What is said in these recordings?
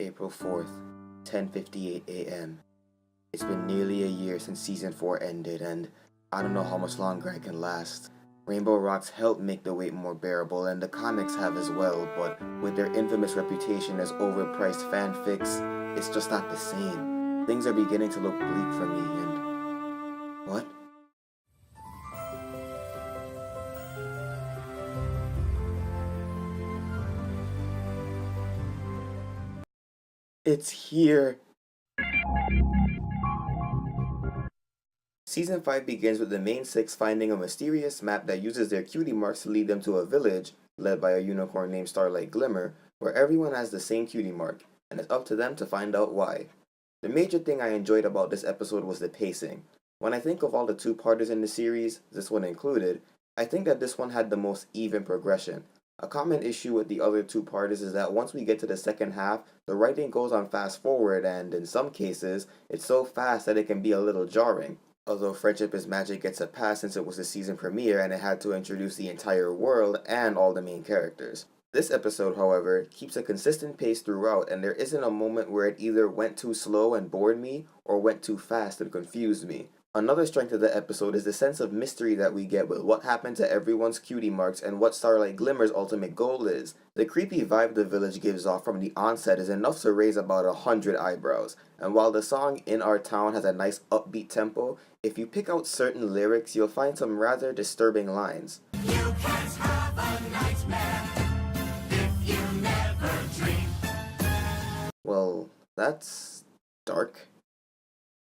April 4th, 10:58 a.m. It's been nearly a year since Season 4 ended, and I don't know how much longer I can last. Rainbow Rocks helped make the wait more bearable, and the comics have as well, but with their infamous reputation as overpriced fanfics, it's just not the same. Things are beginning to look bleak for me, and... What? It's here! Season 5 begins with the main six finding a mysterious map that uses their cutie marks to lead them to a village, led by a unicorn named Starlight Glimmer, where everyone has the same cutie mark, and it's up to them to find out why. The major thing I enjoyed about this episode was the pacing. When I think of all the two-parters in the series, this one included, I think that this one had the most even progression. A common issue with the other two-parters is that once we get to the second half, the writing goes on fast forward and, in some cases, it's so fast that it can be a little jarring. Although Friendship is Magic gets a pass since it was the season premiere and it had to introduce the entire world and all the main characters. This episode, however, keeps a consistent pace throughout, and there isn't a moment where it either went too slow and bored me or went too fast and confused me. Another strength of the episode is the sense of mystery that we get with what happened to everyone's cutie marks and what Starlight Glimmer's ultimate goal is. The creepy vibe the village gives off from the onset is enough to raise about 100 eyebrows, and while the song In Our Town has a nice upbeat tempo, if you pick out certain lyrics, you'll find some rather disturbing lines. You can't have a nightmare if you never dream. Well, that's dark.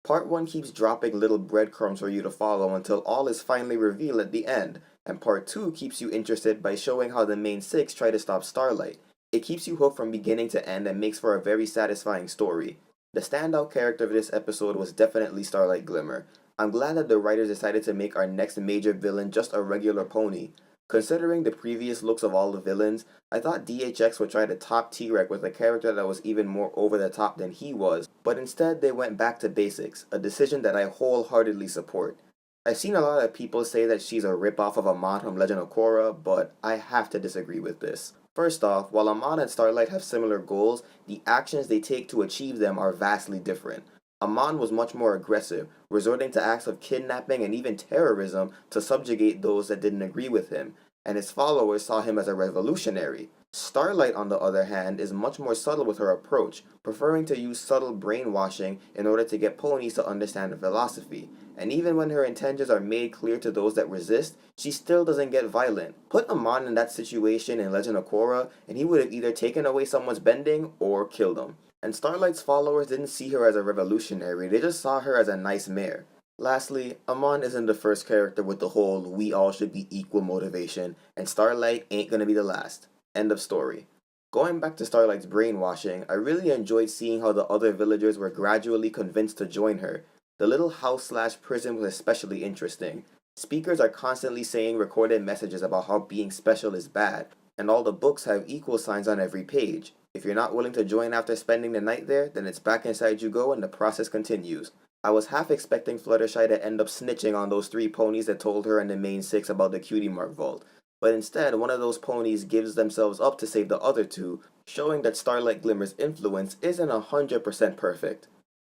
Part 1 keeps dropping little breadcrumbs for you to follow until all is finally revealed at the end, and Part 2 keeps you interested by showing how the main six try to stop Starlight. It keeps you hooked from beginning to end and makes for a very satisfying story. The standout character of this episode was definitely Starlight Glimmer. I'm glad that the writers decided to make our next major villain just a regular pony. Considering the previous looks of all the villains, I thought DHX would try to top T-Rex with a character that was even more over the top than he was, but instead they went back to basics, a decision that I wholeheartedly support. I've seen a lot of people say that she's a ripoff of Amon from Legend of Korra, but I have to disagree with this. First off, while Amon and Starlight have similar goals, the actions they take to achieve them are vastly different. Amon was much more aggressive, resorting to acts of kidnapping and even terrorism to subjugate those that didn't agree with him, and his followers saw him as a revolutionary. Starlight, on the other hand, is much more subtle with her approach, preferring to use subtle brainwashing in order to get ponies to understand her philosophy. And even when her intentions are made clear to those that resist, she still doesn't get violent. Put Amon in that situation in Legend of Korra, and he would have either taken away someone's bending or killed him. And Starlight's followers didn't see her as a revolutionary, they just saw her as a nice mare. Lastly, Amon isn't the first character with the whole we all should be equal motivation, and Starlight ain't gonna be the last. End of story. Going back to Starlight's brainwashing, I really enjoyed seeing how the other villagers were gradually convinced to join her. The little house/prison was especially interesting. Speakers are constantly saying recorded messages about how being special is bad, and all the books have equal signs on every page. If you're not willing to join after spending the night there, then it's back inside you go and the process continues. I was half expecting Fluttershy to end up snitching on those 3 ponies that told her and the main 6 about the Cutie Mark Vault, but instead one of those ponies gives themselves up to save the other 2, showing that Starlight Glimmer's influence isn't 100% perfect.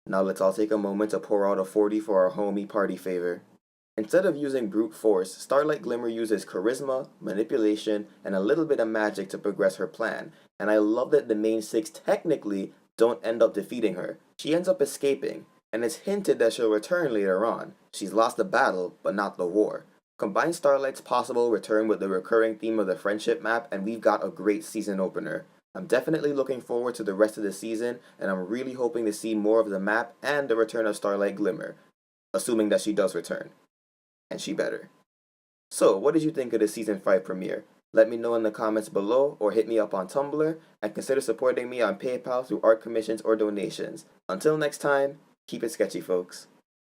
Now let's all take a moment to pour out a 40 for our homie party favor. Instead of using brute force, Starlight Glimmer uses charisma, manipulation, and a little bit of magic to progress her plan, and I love that the main 6 technically don't end up defeating her. She ends up escaping, and it's hinted that she'll return later on. She's lost the battle, but not the war. Combine Starlight's possible return with the recurring theme of the friendship map, and we've got a great season opener. I'm definitely looking forward to the rest of the season, and I'm really hoping to see more of the map and the return of Starlight Glimmer, assuming that she does return. And she better. So, what did you think of the Season 5 premiere? Let me know in the comments below or hit me up on Tumblr, and consider supporting me on PayPal through art commissions or donations. Until next time, keep it sketchy, folks.